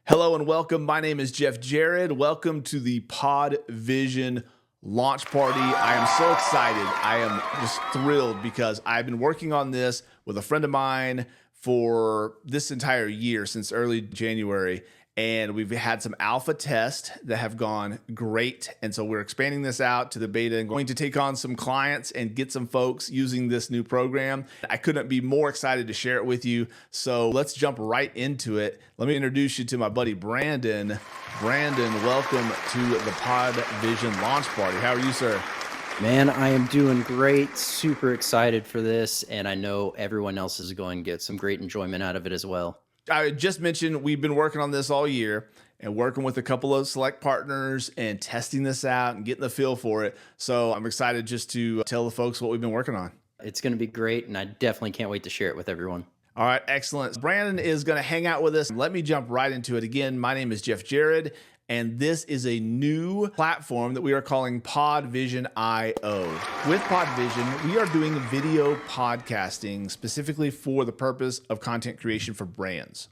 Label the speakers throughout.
Speaker 1: Hello and welcome. My name is Jeff Jared. Welcome to the PodVision launch party. I am so excited. I am just thrilled because I've been working on this with a friend of mine for this entire year since early January. And we've had some alpha tests that have gone great. And so we're expanding this out to the beta and going to take on some clients and get some folks using this new program. I couldn't be more excited to share it with you. So let's jump right into it. Let me introduce you to my buddy, Brandon. Brandon, welcome to the PodVision launch party. How are you, sir?
Speaker 2: Man, I am doing great. Super excited for this. And I know everyone else is going to get some great enjoyment out of it as well.
Speaker 1: I just mentioned we've been working on this all year and working with a couple of select partners and testing this out and getting the feel for it. So I'm excited just to tell the folks what we've been working on.
Speaker 2: It's going to be great, and I definitely can't wait to share it with everyone.
Speaker 1: All right, excellent. Brandon is going to hang out with us. Let me jump right into it. Again, my name is Jeff Jared, and this is a new platform that we are calling PodVision IO. With PodVision, we are doing video podcasting specifically for the purpose of content creation for brands.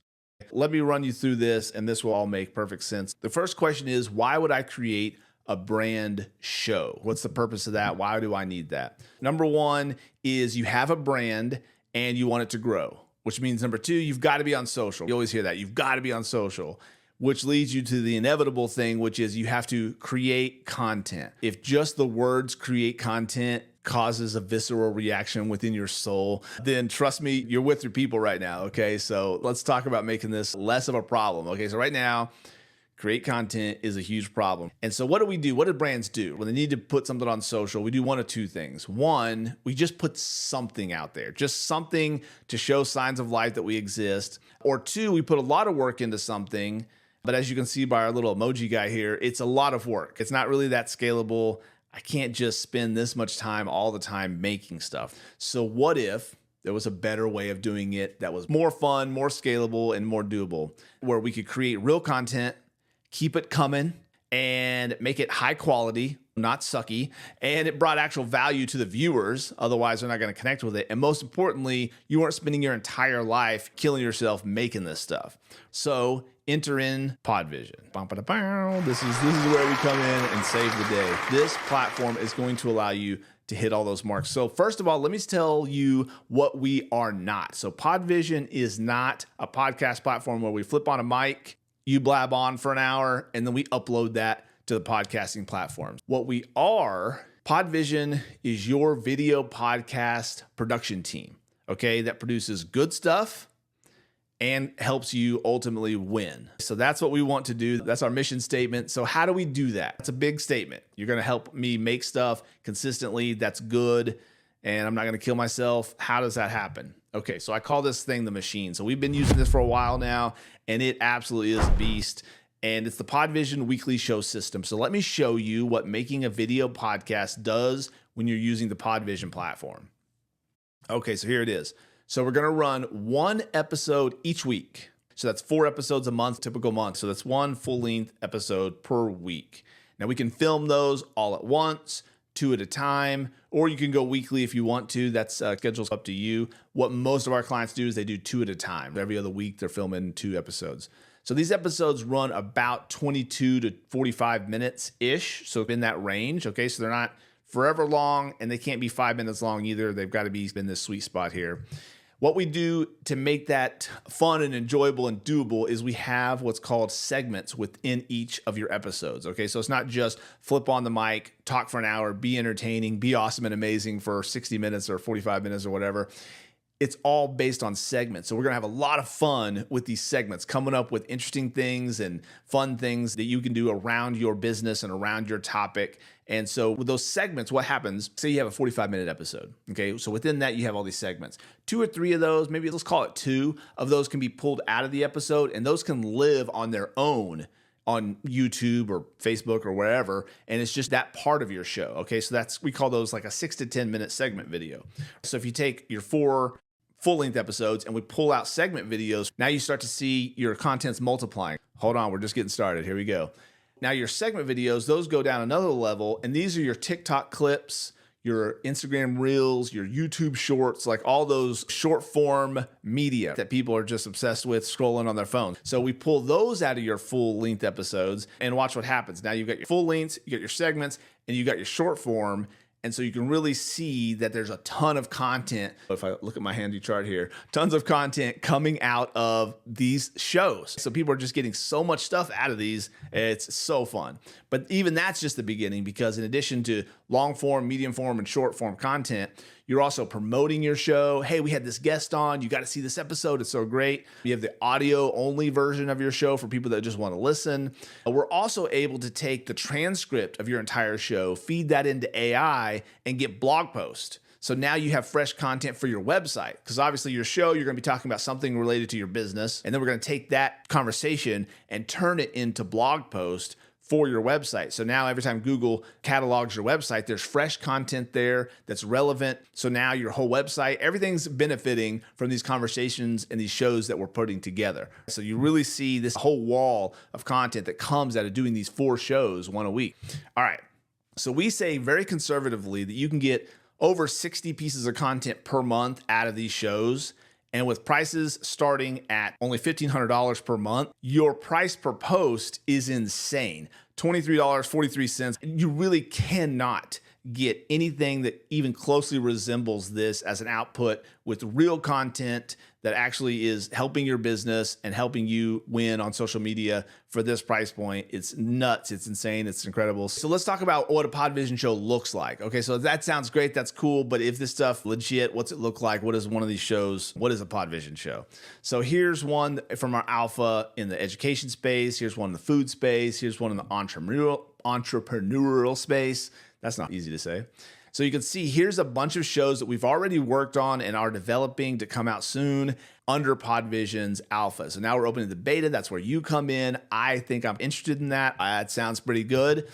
Speaker 1: Let me run you through this, and this will all make perfect sense. The first question is, why would I create a brand show? What's the purpose of that? Why do I need that? Number one is you have a brand and you want it to grow, which means number two, you've got to be on social. You always hear that. You've got to be on social, which leads you to the inevitable thing, which is you have to create content. If just the words create content causes a visceral reaction within your soul, then trust me, you're with your people right now, okay? So let's talk about making this less of a problem, okay? So right now, create content is a huge problem. And so what do we do? What do brands do? When they need to put something on social, we do one of two things. One, we just put something out there, just something to show signs of life that we exist. Or two, we put a lot of work into something, but as you can see by our little emoji guy here, it's a lot of work. It's not really that scalable. I can't just spend this much time all the time making stuff. So what if there was a better way of doing it that was more fun, more scalable, and more doable, where we could create real content, keep it coming, and make it high quality, not sucky, and it brought actual value to the viewers. Otherwise, they're not going to connect with it. And most importantly, you weren't spending your entire life killing yourself making this stuff. So enter in PodVision. This is where we come in and save the day. This platform is going to allow you to hit all those marks. So first of all, let me tell you what we are not. So PodVision is not a podcast platform where we flip on a mic, you blab on for an hour, and then we upload that to the podcasting platforms. What we are, PodVision is your video podcast production team, okay, that produces good stuff and helps you ultimately win. So that's what we want to do. That's our mission statement. So how do we do that? It's a big statement. You're going to help me make stuff consistently that's good, and I'm not going to kill myself. How does that happen? Okay, so I call this thing the machine. So we've been using this for a while now, and it absolutely is a beast. And it's the PodVision weekly show system. So let me show you what making a video podcast does when you're using the PodVision platform. Okay, so here it is. So we're going to run one episode each week. So that's 4 episodes a month, typical month. So that's one full-length episode per week. Now we can film those all at once, 2 at a time, or you can go weekly if you want to. That's schedule's up to you. What most of our clients do is they do 2 at a time. Every other week, they're filming 2 episodes. So these episodes run about 22 to 45 minutes-ish, so in that range, okay? So they're not forever long, and they can't be 5 minutes long either. They've got to be in this sweet spot here. What we do to make that fun and enjoyable and doable is we have what's called segments within each of your episodes, okay? So it's not just flip on the mic, talk for an hour, be entertaining, be awesome and amazing for 60 minutes or 45 minutes or whatever. It's all based on segments. So we're going to have a lot of fun with these segments, coming up with interesting things and fun things that you can do around your business and around your topic. And so with those segments, what happens, say you have a 45-minute episode, okay? So within that, you have all these segments. 2 or 3 of those, maybe let's call it 2 of those can be pulled out of the episode, and those can live on their own on YouTube or Facebook or wherever, and it's just that part of your show, okay? So we call those like a 6 to 10 minute segment video. So if you take your 4 full-length episodes and we pull out segment videos, now you start to see your content's multiplying. Hold on, we're just getting started. Here we go. Now your segment videos, those go down another level, and these are your TikTok clips, your Instagram Reels, your YouTube Shorts, like all those short form media that people are just obsessed with scrolling on their phone. So we pull those out of your full length episodes and watch what happens. Now you've got your full lengths, you got your segments, and you got your short form. And so you can really see that there's a ton of content. If I look at my handy chart here, tons of content coming out of these shows. So people are just getting so much stuff out of these. It's so fun. But even that's just the beginning, because in addition to long form, medium form, and short form content, you're also promoting your show. Hey, we had this guest on. You got to see this episode. It's so great. You have the audio only version of your show for people that just want to listen. We're also able to take the transcript of your entire show, feed that into AI, and get blog posts. So now you have fresh content for your website, because obviously your show, you're going to be talking about something related to your business. And then we're going to take that conversation and turn it into blog post for your website. So now every time Google catalogs your website, there's fresh content there that's relevant. So now your whole website, everything's benefiting from these conversations and these shows that we're putting together. So you really see this whole wall of content that comes out of doing these 4 shows, one a week. All right. So we say very conservatively that you can get over 60 pieces of content per month out of these shows. And with prices starting at only $1,500 per month, your price per post is insane. $23.43. You really cannot get anything that even closely resembles this as an output with real content that actually is helping your business and helping you win on social media for this price point. It's nuts. It's insane. It's incredible. So let's talk about what a PodVision show looks like. Okay, so that sounds great. That's cool. But if this stuff legit, what's it look like? What is one of these shows? What is a PodVision show? So here's one from our alpha in the education space. Here's one in the food space. Here's one in the entrepreneurial space. That's not easy to say. So you can see here's a bunch of shows that we've already worked on and are developing to come out soon under PodVision's alpha. So now we're opening the beta. That's where you come in. I think I'm interested in that. That sounds pretty good.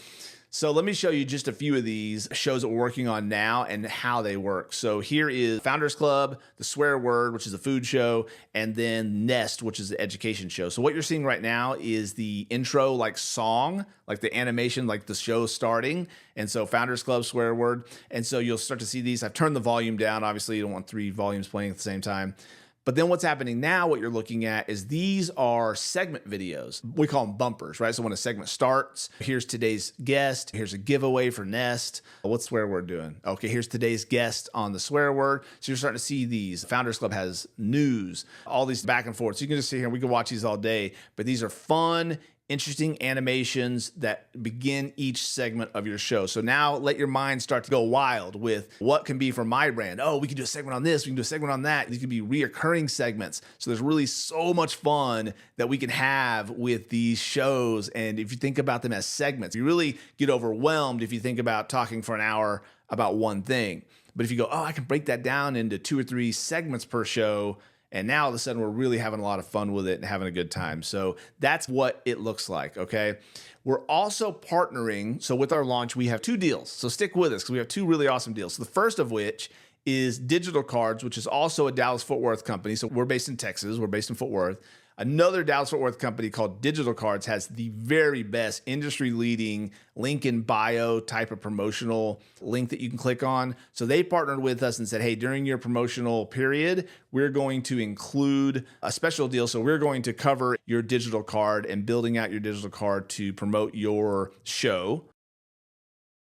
Speaker 1: So let me show you just a few of these shows that we're working on now and how they work. So here is Founders Club, The Swear Word, which is a food show, and then Nest, which is the education show. So what you're seeing right now is the intro like song, like the animation, like the show starting. And so Founders Club, Swear Word. And so you'll start to see these. I've turned the volume down. Obviously, you don't want 3 volumes playing at the same time. But then what's happening now, what you're looking at is these are segment videos. We call them bumpers, right? So when a segment starts, here's today's guest. Here's a giveaway for Nest. What's swear word doing? Okay, here's today's guest on the swear word. So you're starting to see these. Founders Club has news, all these back and forth. So you can just sit here and we can watch these all day. But these are fun, interesting animations that begin each segment of your show. So now let your mind start to go wild with what can be from my brand. Oh, we can do a segment on this. We can do a segment on that. These can be reoccurring segments. So there's really so much fun that we can have with these shows. And if you think about them as segments, you really get overwhelmed if you think about talking for an hour about one thing. But if you go, oh, I can break that down into 2 or 3 segments per show, and now all of a sudden we're really having a lot of fun with it and having a good time. So that's what it looks like, okay? We're also partnering. So with our launch, we have 2 deals. So stick with us because we have 2 really awesome deals. So the first of which is Digital Cards, which is also a Dallas-Fort Worth company. So we're based in Texas. We're based in Fort Worth. Another Dallas-Fort Worth company called Digital Cards has the very best industry-leading link in bio type of promotional link that you can click on. So they partnered with us and said, hey, during your promotional period, we're going to include a special deal. So we're going to cover your digital card and building out your digital card to promote your show.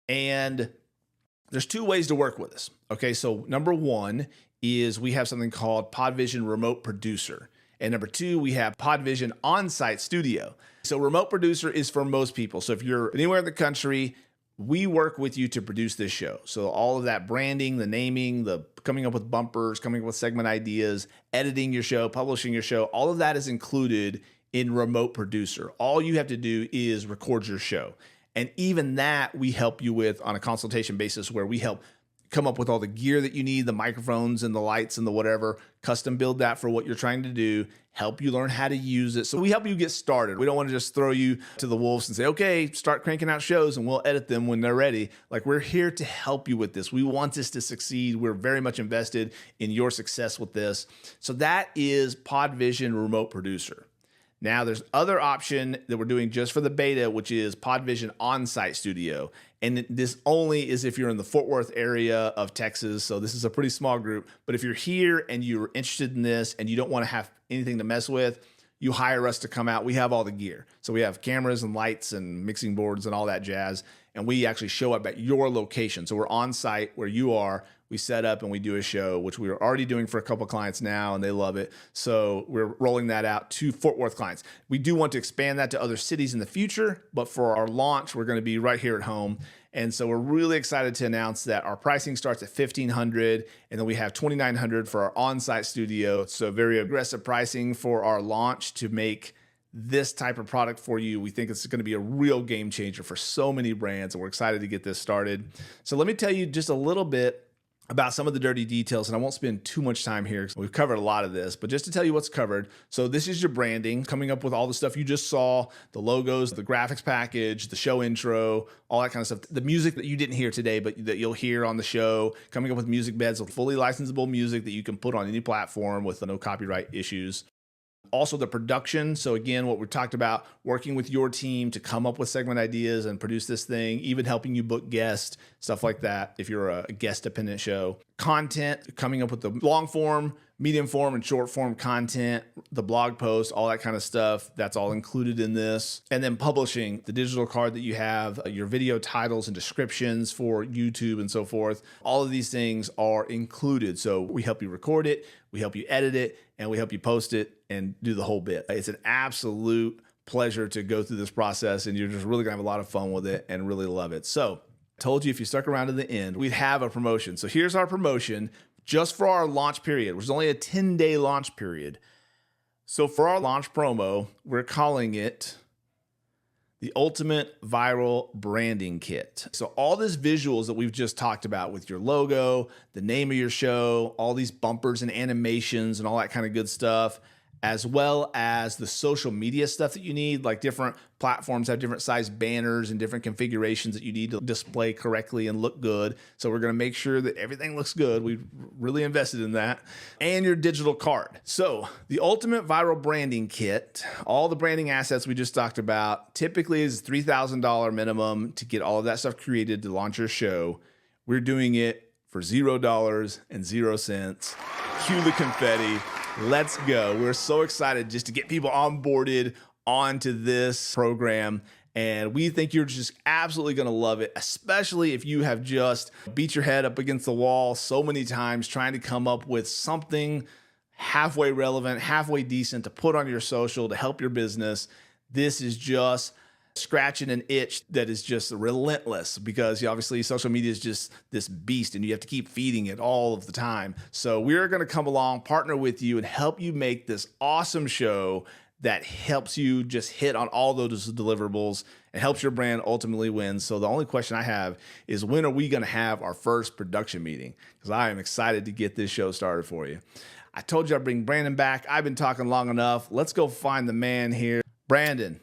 Speaker 1: And there's 2 ways to work with us. Okay, so number 1 is we have something called PodVision Remote Producer. And number 2, we have PodVision On-Site Studio. So remote producer is for most people. So if you're anywhere in the country, we work with you to produce this show. So all of that branding, the naming, the coming up with bumpers, coming up with segment ideas, editing your show, publishing your show, all of that is included in remote producer. All you have to do is record your show. And even that we help you with on a consultation basis where we help come up with all the gear that you need, the microphones and the lights and the whatever, custom build that for what you're trying to do, help you learn how to use it. So we help you get started. We don't want to just throw you to the wolves and say, okay, start cranking out shows and we'll edit them when they're ready. Like, we're here to help you with this. We want this to succeed. We're very much invested in your success with this. So that is PodVision Remote Producer. Now there's other option that we're doing just for the beta, which is PodVision On-Site Studio. And this only is if you're in the Fort Worth area of Texas. So this is a pretty small group. But if you're here and you're interested in this and you don't want to have anything to mess with, you hire us to come out. We have all the gear. So we have cameras and lights and mixing boards and all that jazz. And we actually show up at your location. So we're on site where you are. We set up and we do a show, which we are already doing for a couple of clients now, and they love it. So we're rolling that out to Fort Worth clients. We do want to expand that to other cities in the future, but for our launch, we're going to be right here at home. And so we're really excited to announce that our pricing starts at $1,500, and then we have $2,900 for our on-site studio. So very aggressive pricing for our launch to make this type of product for you. We think it's going to be a real game changer for so many brands, and we're excited to get this started. So let me tell you just a little bit about some of the dirty details, and I won't spend too much time here because we've covered a lot of this, but just to tell you what's covered. So this is your branding, coming up with all the stuff you just saw, the logos, the graphics package, the show intro, all that kind of stuff. The music that you didn't hear today, but that you'll hear on the show, coming up with music beds, with fully licensable music that you can put on any platform with no copyright issues. Also the production. So again, what we talked about, working with your team to come up with segment ideas and produce this thing, even helping you book guests, stuff like that. If you're a guest dependent show, content, coming up with the long form, medium form, and short form content, the blog post, all that kind of stuff. That's all included in this. And then publishing the digital card that you have, your video titles and descriptions for YouTube and so forth. All of these things are included. So we help you record it, we help you edit it, and we help you post it and do the whole bit. It's an absolute pleasure to go through this process, and you're just really gonna have a lot of fun with it and really love it. So I told you if you stuck around to the end, we'd have a promotion. So here's our promotion just for our launch period, which is only a 10-day launch period. So for our launch promo, we're calling it the Ultimate Viral Branding Kit. So all these visuals that we've just talked about with your logo, the name of your show, all these bumpers and animations and all that kind of good stuff, as well as the social media stuff that you need, like different platforms have different size banners and different configurations that you need to display correctly and look good. So we're going to make sure that everything looks good. We really invested in that. And your digital card. So the Ultimate Viral Branding Kit, all the branding assets we just talked about, typically is $3,000 minimum to get all of that stuff created to launch your show. We're doing it for $0 and 0 cents. Cue the confetti. Let's go. We're so excited just to get people onboarded onto this program. And we think you're just absolutely going to love it, especially if you have just beat your head up against the wall so many times trying to come up with something halfway relevant, halfway decent to put on your social to help your business. This is just scratching an itch that is just relentless, because obviously social media is just this beast and you have to keep feeding it all of the time. So we're going to come along, partner with you, and help you make this awesome show that helps you just hit on all those deliverables and helps your brand ultimately win. So the only question I have is, when are we going to have our first production meeting? Because I am excited to get this show started for you. I told you I'd bring Brandon back. I've been talking long enough. Let's go find the man here. Brandon,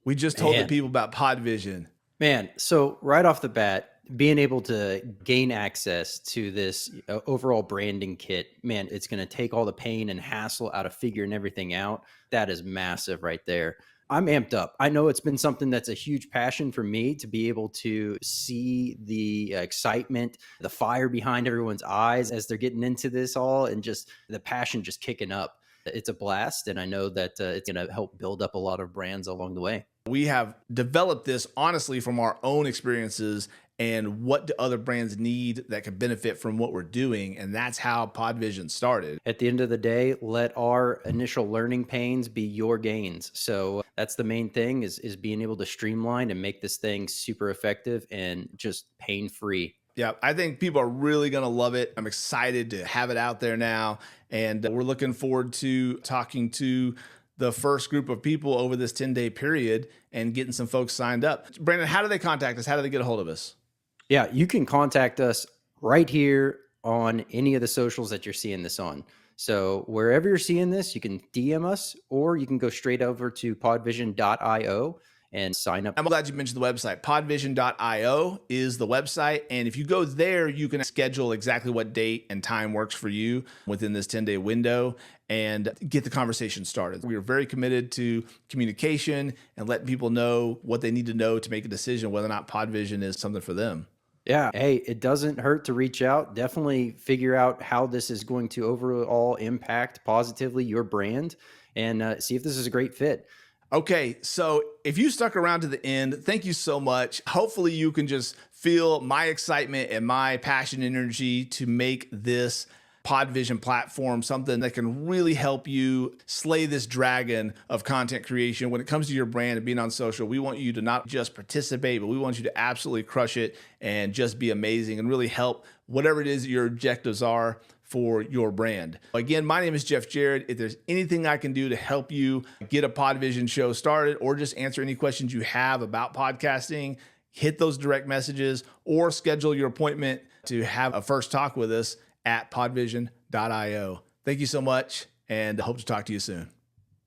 Speaker 1: we just told the people about PodVision.
Speaker 2: Man, so right off the bat, being able to gain access to this overall branding kit, man, it's going to take all the pain and hassle out of figuring everything out. That is massive right there. I'm amped up. I know it's been something that's a huge passion for me, to be able to see the excitement, the fire behind everyone's eyes as they're getting into this all, and just the passion just kicking up. It's a blast, and I know that it's going to help build up a lot of brands along the way.
Speaker 1: We have developed this honestly from our own experiences and what do other brands need that could benefit from what we're doing. And that's how PodVision started.
Speaker 2: At the end of the day, let our initial learning pains be your gains. So that's the main thing, is being able to streamline and make this thing super effective and just pain-free.
Speaker 1: Yeah, I think people are really going to love it. I'm excited to have it out there now. And we're looking forward to talking to the first group of people over this 10-day period and getting some folks signed up. Brandon, how do they contact us? How do they get a hold of us?
Speaker 2: Yeah, you can contact us right here on any of the socials that you're seeing this on. So wherever you're seeing this, you can DM us, or you can go straight over to podvision.io and sign up.
Speaker 1: I'm glad you mentioned the website. PodVision.io is the website. And if you go there, you can schedule exactly what date and time works for you within this 10-day window and get the conversation started. We are very committed to communication and letting people know what they need to know to make a decision whether or not PodVision is something for them.
Speaker 2: Yeah. Hey, it doesn't hurt to reach out. Definitely figure out how this is going to overall impact positively your brand and see if this is a great fit.
Speaker 1: Okay, so if you stuck around to the end, thank you so much. Hopefully you can just feel my excitement and my passion and energy to make this PodVision platform something that can really help you slay this dragon of content creation. When it comes to your brand and being on social, we want you to not just participate, but we want you to absolutely crush it and just be amazing and really help whatever it is your objectives are for your brand. Again, my name is Jeff Jarrett. If there's anything I can do to help you get a PodVision show started or just answer any questions you have about podcasting, hit those direct messages or schedule your appointment to have a first talk with us at podvision.io. Thank you so much and I hope to talk to you soon.